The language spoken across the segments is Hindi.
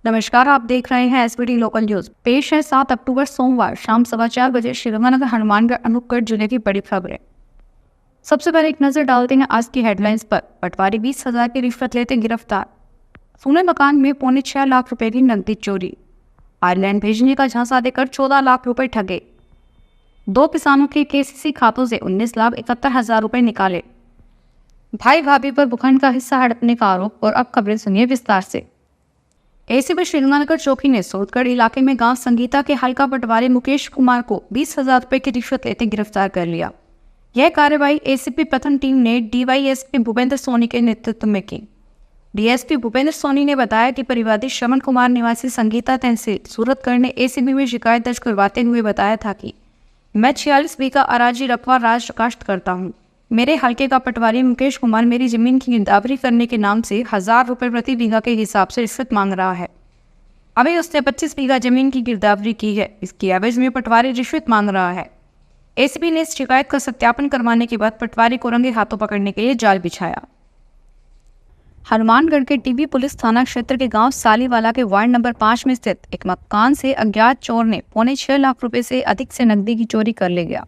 नमस्कार, आप देख रहे हैं एसबीटी लोकल न्यूज। पेश है 7 अक्टूबर सोमवार शाम 4:15 श्रीगंगानगर हनुमानगढ़ अनूपगढ़ जिले की बड़ी खबरें। सबसे पहले एक नजर डालते हैं आज की हेडलाइंस पर। पटवारी 20,000 की रिश्वत लेते गिरफ्तार। सोने मकान में 6.25 लाख रुपए की नकदी चोरी। आयरलैंड भेजने का झांसा देकर 14 लाख रुपए ठगे। 2 किसानों के केसीसी खातों से 19,71,000 रुपए निकाले। भाई भाभी पर भूखंड का हिस्सा हड़पने का आरोप। और अब खबरें सुनिए विस्तार से। एसीपी श्रीगंगानगर चौकी ने सोदगढ़ इलाके में गांव संगीता के हल्का पटवारी मुकेश कुमार को 20,000 रुपए की रिश्वत लेते गिरफ्तार कर लिया। यह कार्रवाई एसीपी प्रथम टीम ने डीवाईएसपी भूपेंद्र सोनी के नेतृत्व में की। डीएसपी भूपेंद्र सोनी ने बताया कि परिवादी श्रवण कुमार निवासी संगीता तहसील सूरतगढ़ ने एसीबी में शिकायत दर्ज करवाते हुए बताया था कि मैं 46 बीघा अराजी रकबा राज काश्त करता हूँ। मेरे हल्के का पटवारी मुकेश कुमार मेरी जमीन की गिरदावरी करने के नाम से 1,000 रुपए प्रति बीघा के हिसाब से रिश्वत मांग रहा है। अभी उसने 25 बीघा जमीन की गिरदावरी की है। इसकी एवज में पटवारी रिश्वत मांग रहा है। एसीबी ने इस शिकायत का सत्यापन करवाने के बाद पटवारी को रंगे हाथों पकड़ने के लिए जाल बिछाया। हनुमानगढ़ के टीबी पुलिस थाना क्षेत्र के गांव सालीवाला के वार्ड नंबर 5 में स्थित एक मकान से अज्ञात चोर ने 6.25 लाख रुपए से अधिक से नकदी की चोरी कर ले गया।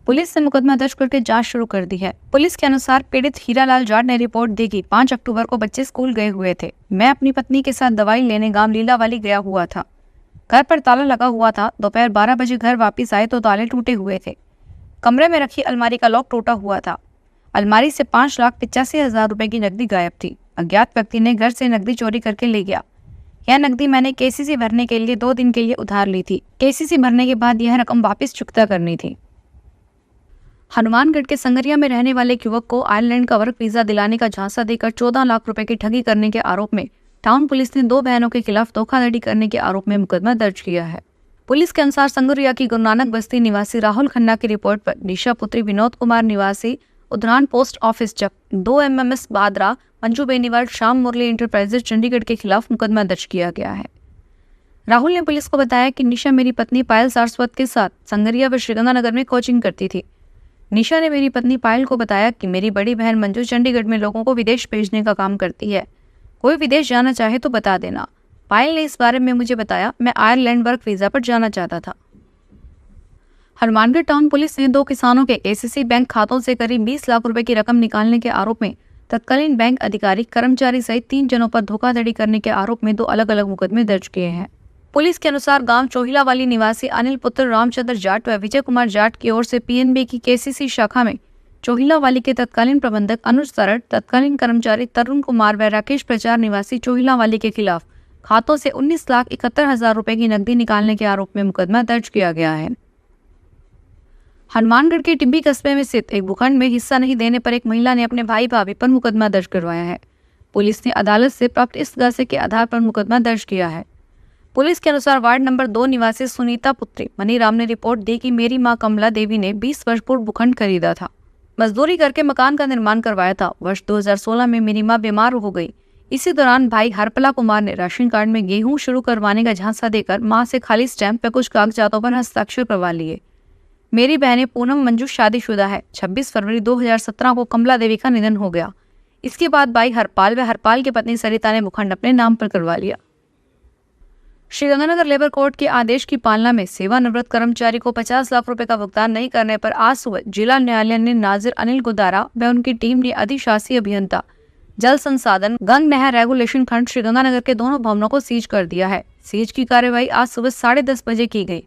पुलिस ने मुकदमा दर्ज करके जांच शुरू कर दी है। पुलिस के अनुसार पीड़ित हीरालाल जाट ने रिपोर्ट दी कि 5 अक्टूबर को बच्चे स्कूल गए हुए थे। मैं अपनी पत्नी के साथ दवाई लेने गांव लीलावाली गया हुआ था। घर पर ताला लगा हुआ था। दोपहर 12 बजे घर वापस आए तो ताले टूटे हुए थे। कमरे में रखी अलमारी का लॉक टूटा हुआ था। अलमारी से 5,85,000 रुपए की नकदी गायब थी। अज्ञात व्यक्ति ने घर से नकदी चोरी करके ले गया। यह नकदी मैंने केसीसी भरने के लिए 2 दिन के लिए उधार ली थी। केसीसी भरने के बाद यह रकम वापस चुकता करनी थी। हनुमानगढ़ के संगरिया में रहने वाले एक युवक को आयरलैंड का वर्क वीजा दिलाने का झांसा देकर 14 लाख रुपए की ठगी करने के आरोप में टाउन पुलिस ने 2 बहनों के खिलाफ धोखाधड़ी करने के आरोप में मुकदमा दर्ज किया है। पुलिस के अनुसार संगरिया की गुरु नानक बस्ती निवासी राहुल खन्ना की रिपोर्ट पर निशा पुत्री विनोद कुमार निवासी उधरान पोस्ट ऑफिस चक 2 MMS बादरा मंजू बेनीवाल श्याम मुरली इंटरप्राइजेज चंडीगढ़ के खिलाफ मुकदमा दर्ज किया गया है। राहुल ने पुलिस को बताया कि निशा मेरी पत्नी पायल सारस्वत के साथ संगरिया व श्रीगंगानगर में कोचिंग करती थी। निशा ने मेरी पत्नी पायल को बताया कि मेरी बड़ी बहन मंजू चंडीगढ़ में लोगों को विदेश भेजने का काम करती है। कोई विदेश जाना चाहे तो बता देना। पायल ने इस बारे में मुझे बताया। मैं आयरलैंड वर्क वीजा पर जाना चाहता था। हनुमानगढ़ टाउन पुलिस ने 2 किसानों के एसीसी बैंक खातों से करीब 20 लाख रुपए की रकम निकालने के आरोप में तत्कालीन बैंक अधिकारी कर्मचारी सहित 3 जनों पर धोखाधड़ी करने के आरोप में 2 अलग अलग मुकदमे दर्ज किए हैं। पुलिस के अनुसार गांव चोहिलावाली निवासी अनिल पुत्र रामचंद्र जाट व विजय कुमार जाट की ओर से पीएनबी की केसीसी शाखा में चोहिलावाली के तत्कालीन प्रबंधक अनुज सरट, तत्कालीन कर्मचारी तरुण कुमार व राकेश प्रचार निवासी चोहिलावाली के खिलाफ खातों से 19,71,000 रुपए की नकदी निकालने के आरोप में मुकदमा दर्ज किया गया है। हनुमानगढ़ के टिब्बी कस्बे में स्थित एक भूखंड में हिस्सा नहीं देने पर एक महिला ने अपने भाई भाभी पर मुकदमा दर्ज करवाया है। पुलिस ने अदालत से प्राप्त इस खुलासे के आधार पर मुकदमा दर्ज किया है। पुलिस के अनुसार वार्ड नंबर 2 निवासी सुनीता पुत्री मनीराम ने रिपोर्ट दी कि मेरी मां कमला देवी ने 20 वर्ष पूर्व भूखंड खरीदा था। मजदूरी करके मकान का निर्माण करवाया था। वर्ष 2016 में मेरी मां बीमार हो गई। इसी दौरान भाई हरपला कुमार ने राशन कार्ड में गेहूं शुरू करवाने का झांसा देकर मां से खाली स्टैंप पे कुछ कागजातों पर हस्ताक्षर करवा लिए। मेरी बहनें पूनम मंजू शादीशुदा है। 26 फरवरी 2017 को कमला देवी का निधन हो गया। इसके बाद भाई हरपाल व हरपाल की पत्नी सरिता ने भूखंड अपने नाम पर करवा लिया। श्रीगंगानगर लेबर कोर्ट के आदेश की पालना में सेवानिवृत्त कर्मचारी को 50 लाख रुपए का भुगतान नहीं करने पर आज सुबह जिला न्यायालय ने नाजिर अनिल गुदारा व उनकी टीम ने अधिशासी अभियंता जल संसाधन गंग नहर रेगुलेशन खंड श्रीगंगानगर के दोनों भवनों को सीज कर दिया है। सीज की कार्यवाही आज सुबह 10:30 बजे की गई।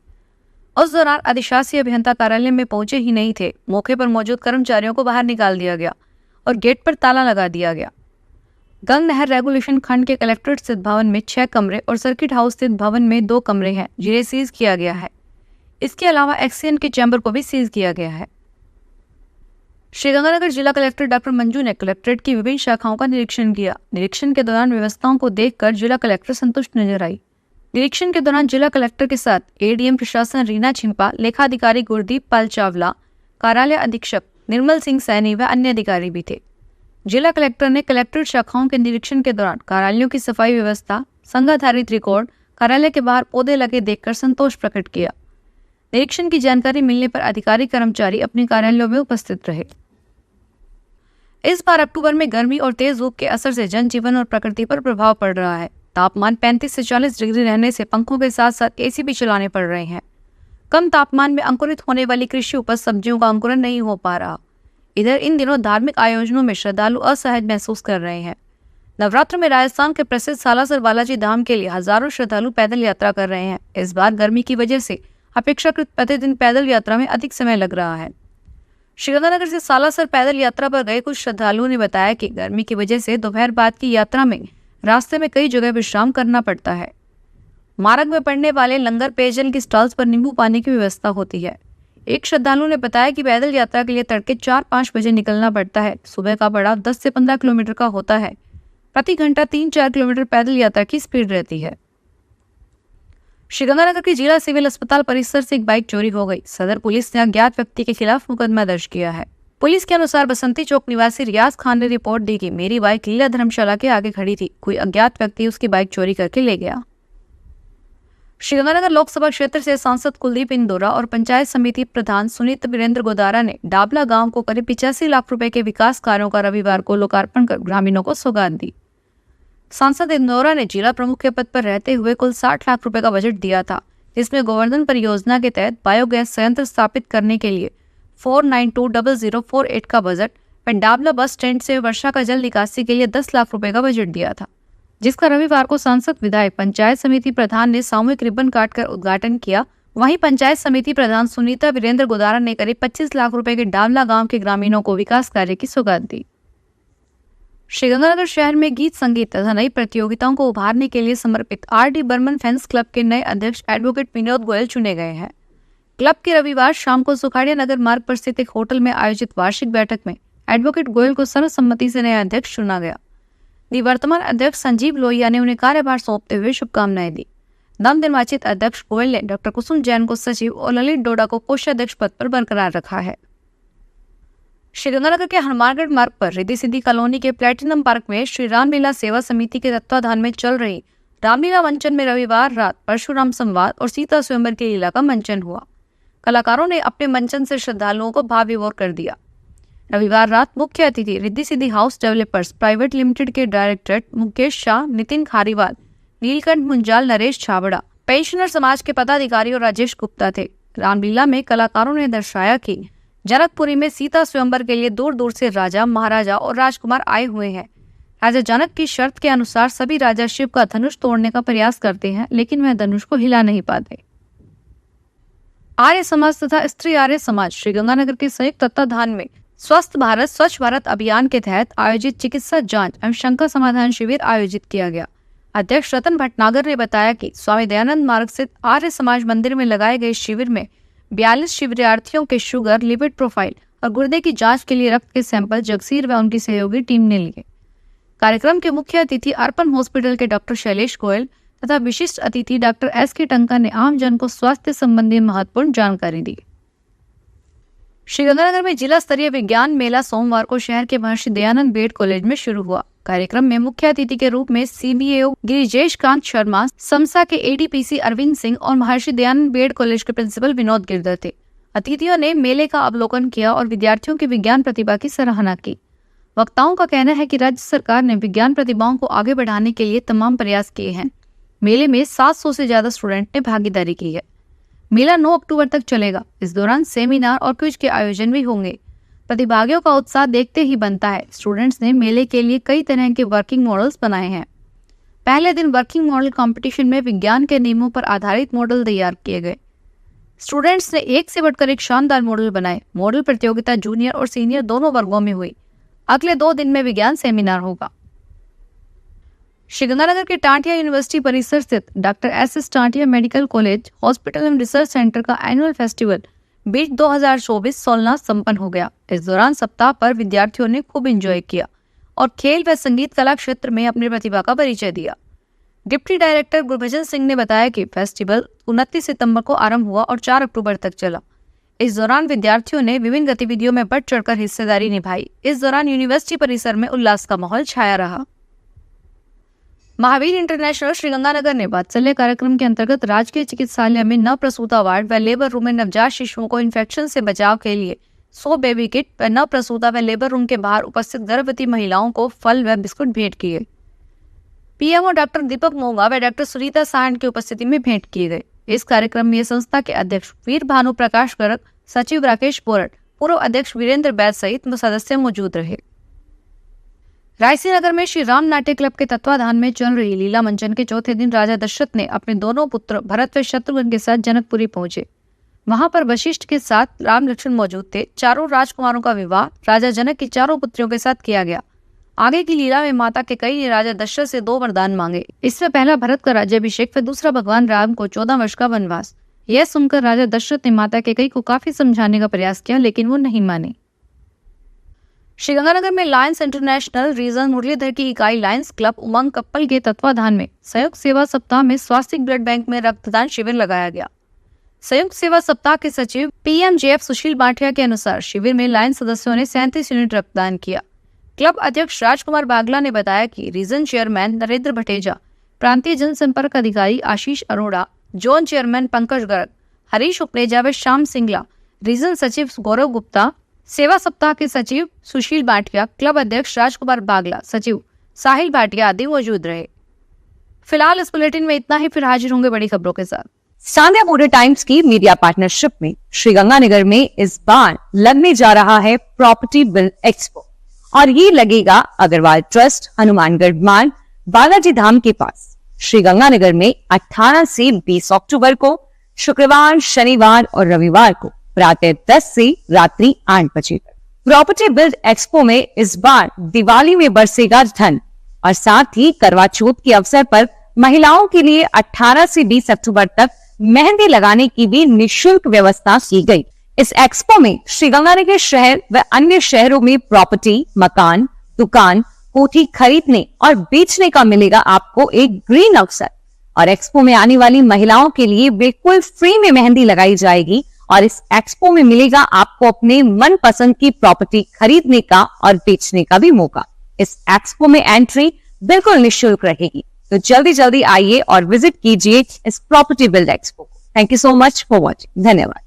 उस दौरान अधिशासी अभियंता कार्यालय में पहुंचे ही नहीं थे। मौके पर मौजूद कर्मचारियों को बाहर निकाल दिया गया और गेट पर ताला लगा दिया गया। गंग नहर रेगुलेशन खंड के कलेक्ट्रेट स्थित भवन में 6 कमरे और सर्किट हाउस स्थित भवन में 2 कमरे हैं जिन्हें सीज किया गया है। इसके अलावा एक्सीएन के चैम्बर को भी सीज किया गया है। श्रीगंगानगर जिला कलेक्टर डॉक्टर मंजू ने कलेक्ट्रेट की विभिन्न शाखाओं का निरीक्षण किया। निरीक्षण के दौरान व्यवस्थाओं को देखकर जिला कलेक्टर संतुष्ट नजर आई। निरीक्षण के दौरान जिला कलेक्टर के साथ एडीएम प्रशासन रीना छिंपा, लेखाधिकारी गुरदीप पाल चावला, कार्यालय अधीक्षक निर्मल सिंह सैनी व अन्य अधिकारी भी थे। जिला कलेक्टर ने कलेक्ट्रेट शाखाओं के निरीक्षण के दौरान कार्यालयों की सफाई व्यवस्था, संघाधारी त्रिकोण, कार्यालय के बाहर पौधे लगे देखकर संतोष प्रकट किया। निरीक्षण की जानकारी मिलने पर अधिकारी कर्मचारी अपने कार्यालयों में उपस्थित रहे। इस बार अक्टूबर में गर्मी और तेज धूप के असर से जनजीवन और प्रकृति पर प्रभाव पड़ रहा है। तापमान 35 से 40 डिग्री रहने से पंखों के साथ साथ एसी भी चलाने पड़ रहे हैं। कम तापमान में अंकुरित होने वाली कृषि उपज सब्जियों का अंकुरन नहीं हो पा रहा। इधर इन दिनों धार्मिक आयोजनों में श्रद्धालु असहज महसूस कर रहे हैं। नवरात्र में राजस्थान के प्रसिद्ध सालासर बालाजी धाम के लिए हजारों श्रद्धालु पैदल यात्रा कर रहे हैं। इस बार गर्मी की वजह से अपेक्षाकृत प्रतिदिन पैदल यात्रा में अधिक समय लग रहा है। श्रीगंगानगर से सालासर पैदल यात्रा पर गए कुछ श्रद्धालुओं ने बताया कि गर्मी की वजह से दोपहर बाद की यात्रा में रास्ते में कई जगह विश्राम करना पड़ता है। मार्ग में पड़ने वाले लंगर पेयजल की स्टॉल्स पर नींबू पानी की व्यवस्था होती है। एक श्रद्धालु ने बताया कि पैदल यात्रा के लिए तड़के 4-5 बजे निकलना पड़ता है। सुबह का पड़ाव 10 से 15 किलोमीटर का होता है। प्रति घंटा 3-4 किलोमीटर पैदल यात्रा की स्पीड रहती है। श्रीगंगानगर के जिला सिविल अस्पताल परिसर से एक बाइक चोरी हो गई। सदर पुलिस ने अज्ञात व्यक्ति के खिलाफ मुकदमा दर्ज किया है। पुलिस के अनुसार बसंती चौक निवासी रियाज खान ने रिपोर्ट दी कि मेरी बाइक लीला धर्मशाला के आगे खड़ी थी। कोई अज्ञात व्यक्ति उसकी बाइक चोरी करके ले गया। श्रीगंगानगर लोकसभा क्षेत्र से सांसद कुलदीप इंदौरा और पंचायत समिति प्रधान सुनीता वीरेंद्र गोदारा ने डाबला गांव को करीब 85 लाख रुपए के विकास कार्यों का रविवार को लोकार्पण कर ग्रामीणों को सौगात दी। सांसद इंदौरा ने जिला प्रमुख के पद पर रहते हुए कुल 60 लाख रुपए का बजट दिया था, जिसमें गोवर्धन परियोजना के तहत बायोगैस संयंत्र स्थापित करने के लिए 49200048 का बजट, डाबला बस स्टैंड से वर्षा का जल निकासी के लिए 10 लाख रुपए का बजट दिया था, जिसका रविवार को सांसद, विधायक, पंचायत समिति प्रधान ने सामूहिक रिबन काटकर उद्घाटन किया। वहीं पंचायत समिति प्रधान सुनीता वीरेंद्र गोदारा ने करीब 25 लाख रुपए के डाबला गांव के ग्रामीणों को विकास कार्य की सौगात दी। श्रीगंगानगर शहर में गीत संगीत तथा नई प्रतियोगिताओं को उभारने के लिए समर्पित आर.डी. बर्मन फैंस क्लब के नए अध्यक्ष एडवोकेट विनोद गोयल चुने गए हैं। क्लब के रविवार शाम को सुखाड़िया नगर मार्ग पर स्थित एक होटल में आयोजित वार्षिक बैठक में एडवोकेट गोयल को सर्वसम्मति से नया अध्यक्ष चुना गया। निवर्तमान अध्यक्ष संजीव लोहिया ने उन्हें कार्यभार सौंपते हुए शुभकामनाएं दी। नवनिर्वाचित अध्यक्ष गोयल ने डॉक्टर कुसुम जैन को सचिव और ललित डोडा को कोषाध्यक्ष पद पर बरकरार रखा है। श्रीगंगानगर के हनुमानगढ़ मार्ग पर रिद्धि सिद्धि कॉलोनी के प्लेटिनम पार्क में श्री रामलीला सेवा समिति के तत्वाधान में चल रही रामलीला मंचन में रविवार रात परशुराम संवाद और सीता स्वयंवर की लीला का मंचन हुआ। कलाकारों ने अपने मंचन से श्रद्धालुओं को भाव विभोर कर दिया। रविवार रात मुख्य अतिथि Riddhi Siddhi house developers private limited के डायरेक्टर मुकेश शाह, नितिन खारीवाल, नीलकंठ मुंजाल, नरेश छाबड़ा, पेंशनर समाज के पदाधिकारी और राजेश गुप्ता थे। रामलीला में कलाकारों ने दर्शाया कि जनकपुरी में सीता स्वयंवर के लिए दूर दूर से राजा, महाराजा और राजकुमार आए हुए हैं। राजा जनक की शर्त के अनुसार सभी राजा शिव का धनुष तोड़ने का प्रयास करते हैं, लेकिन वह धनुष को हिला नहीं पाते। आर्य समाज तथा स्त्री आर्य समाज श्रीगंगानगर के संयुक्त तत्वाधान में स्वस्थ भारत स्वच्छ भारत अभियान के तहत आयोजित चिकित्सा जांच एवं शंका समाधान शिविर आयोजित किया गया। अध्यक्ष रतन भटनागर ने बताया कि स्वामी दयानंद मार्ग स्थित आर्य समाज मंदिर में लगाए गए शिविर में 42 शिविरार्थियों के शुगर, लिपिड प्रोफाइल और गुर्दे की जांच के लिए रक्त के सैंपल जगसीर व उनकी सहयोगी टीम ने लिए। कार्यक्रम के मुख्य अतिथि अर्पण हॉस्पिटल के डॉक्टर शैलेश गोयल तथा विशिष्ट अतिथि डॉक्टर एस.के. टंका ने आम जन को स्वास्थ्य संबंधी महत्वपूर्ण जानकारी दी। श्रीगंगानगर में जिला स्तरीय विज्ञान मेला सोमवार को शहर के महर्षि दयानंद बेड कॉलेज में शुरू हुआ। कार्यक्रम में मुख्य अतिथि के रूप में सीबीएओ गिरिजेश कांत शर्मा, समसा के एडीपीसी अरविंद सिंह और महर्षि दयानंद बेड कॉलेज के प्रिंसिपल विनोद गिरधर थे। अतिथियों ने मेले का अवलोकन किया और विद्यार्थियों की विज्ञान प्रतिभा की सराहना की। वक्ताओं का कहना है कि राज्य सरकार ने विज्ञान प्रतिभाओं को आगे बढ़ाने के लिए तमाम प्रयास किए हैं। मेले में 700 से ज्यादा स्टूडेंट ने भागीदारी की है। मेला 9 अक्टूबर तक चलेगा। इस दौरान सेमिनार और क्विज के आयोजन भी होंगे। प्रतिभागियों का उत्साह देखते ही बनता है। स्टूडेंट्स ने मेले के लिए कई तरह के वर्किंग मॉडल्स बनाए हैं। पहले दिन वर्किंग मॉडल कंपटीशन में विज्ञान के नियमों पर आधारित मॉडल तैयार किए गए। स्टूडेंट्स ने एक से बढ़कर एक शानदार मॉडल बनाए। मॉडल प्रतियोगिता जूनियर और सीनियर दोनों वर्गों में हुई। अगले 2 दिन में विज्ञान सेमिनार होगा। श्रीगंगानगर के टांटिया यूनिवर्सिटी परिसर स्थित doctor S S. Tantia medical college, hospital and research centre का एनुअल फेस्टिवल बीच 2024 सोलना संपन्न हो गया। इस दौरान सप्ताह पर विद्यार्थियों ने खूब एंजॉय किया और खेल व संगीत कला क्षेत्र में अपनी प्रतिभा का परिचय दिया। डिप्टी डायरेक्टर गुरभजन सिंह ने बताया कि फेस्टिवल 29 सितंबर को आरंभ हुआ और 4 अक्टूबर तक चला। इस दौरान विद्यार्थियों ने विभिन्न गतिविधियों में बढ़ चढ़कर हिस्सेदारी निभाई। इस दौरान यूनिवर्सिटी परिसर में उल्लास का माहौल छाया रहा। महावीर इंटरनेशनल श्रीगंगानगर ने वात्सल्य कार्यक्रम के अंतर्गत राजकीय चिकित्सालय में नवप्रसूता वार्ड व लेबर रूम में नवजात शिशुओं को इन्फेक्शन से बचाव के लिए 100 बेबी किट व नवप्रसूता व लेबर रूम के बाहर उपस्थित गर्भवती महिलाओं को फल व बिस्कुट भेंट किए। पीएमओ डॉक्टर दीपक मोंगा व डॉक्टर सुनीता साहन की उपस्थिति में भेंट किए गए। इस कार्यक्रम में संस्था के अध्यक्ष वीर भानु प्रकाश गर्ग, सचिव राकेश बोरट, पूर्व अध्यक्ष वीरेंद्र बैद सहित सदस्य मौजूद रहे। रायसी नगर में श्री राम नाट्य क्लब के तत्वाधान में चल रही लीला मंचन के चौथे दिन राजा दशरथ ने अपने दोनों पुत्र भरत व शत्रुघ्न के साथ जनकपुरी पहुंचे। वहां पर वशिष्ठ के साथ राम लक्ष्मण मौजूद थे। चारों राजकुमारों का विवाह राजा जनक की चारों पुत्रियों के साथ किया गया। आगे की लीला में माता के कई ने राजा दशरथ से 2 वरदान मांगे। इसमें पहला भरत का राज्याभिषेक व दूसरा भगवान राम को 14 वर्ष का वनवास। यह सुनकर राजा दशरथ ने माता के कई को काफी समझाने का प्रयास किया, लेकिन वो नहीं माने। श्रीगंगानगर में लायंस इंटरनेशनल रीजन मुरलीधर की इकाई लायंस क्लब उमंग कप्पल के तत्वाधान में संयुक्त सेवा सप्ताह में स्वास्थ्य ब्लड बैंक में रक्तदान शिविर लगाया गया। संयुक्त सेवा सप्ताह के सचिव पीएमजेएफ सुशील बाठिया के अनुसार शिविर में लायंस सदस्यों ने 37 यूनिट रक्तदान किया। क्लब अध्यक्ष राजकुमार बागला ने बताया कि रीजन चेयरमैन नरेंद्र भटेजा, प्रांतीय जनसंपर्क अधिकारी आशीष अरोड़ा, जोन चेयरमैन पंकज गर्ग, हरीश उपलेजा व श्याम सिंगला, रीजन सचिव गौरव गुप्ता, सेवा सप्ताह के सचिव सुशील बाठिया, क्लब अध्यक्ष राजकुमार बागला, सचिव साहिल भाटिया आदि मौजूद रहे। फिलहाल इस बुलेटिन में इतना ही, फिर हाजिर होंगे बड़ी खबरों के साथ। सांध्या मोटर टाइम्स की मीडिया पार्टनरशिप में श्रीगंगानगर में इस बार लगने जा रहा है प्रॉपर्टी बिल्ड एक्सपो और ये लगेगा अग्रवाल ट्रस्ट, हनुमानगढ़ मार्ग, बालाजी धाम के पास श्रीगंगानगर में 18 से 20 अक्टूबर को शुक्रवार, शनिवार और रविवार को प्रातः 10 से रात्रि 8 बजे तक। प्रॉपर्टी बिल्ड एक्सपो में इस बार दिवाली में बरसेगा धन और साथ ही करवा चौथ के अवसर पर महिलाओं के लिए 18 से 20 अक्टूबर तक मेहंदी लगाने की भी निःशुल्क व्यवस्था की गई। इस एक्सपो में श्रीगंगानगर शहर व अन्य शहरों में प्रॉपर्टी, मकान, दुकान, कोठी खरीदने और बेचने का मिलेगा आपको एक ग्रीन अवसर और एक्सपो में आने वाली महिलाओं के लिए बिल्कुल फ्री में मेहंदी लगाई जाएगी और इस एक्सपो में मिलेगा आपको अपने मनपसंद की प्रॉपर्टी खरीदने का और बेचने का भी मौका। इस एक्सपो में एंट्री बिल्कुल निःशुल्क रहेगी, तो जल्दी जल्दी आइए और विजिट कीजिए इस प्रॉपर्टी बिल्ड एक्सपो को। Thank you so much for watching. धन्यवाद।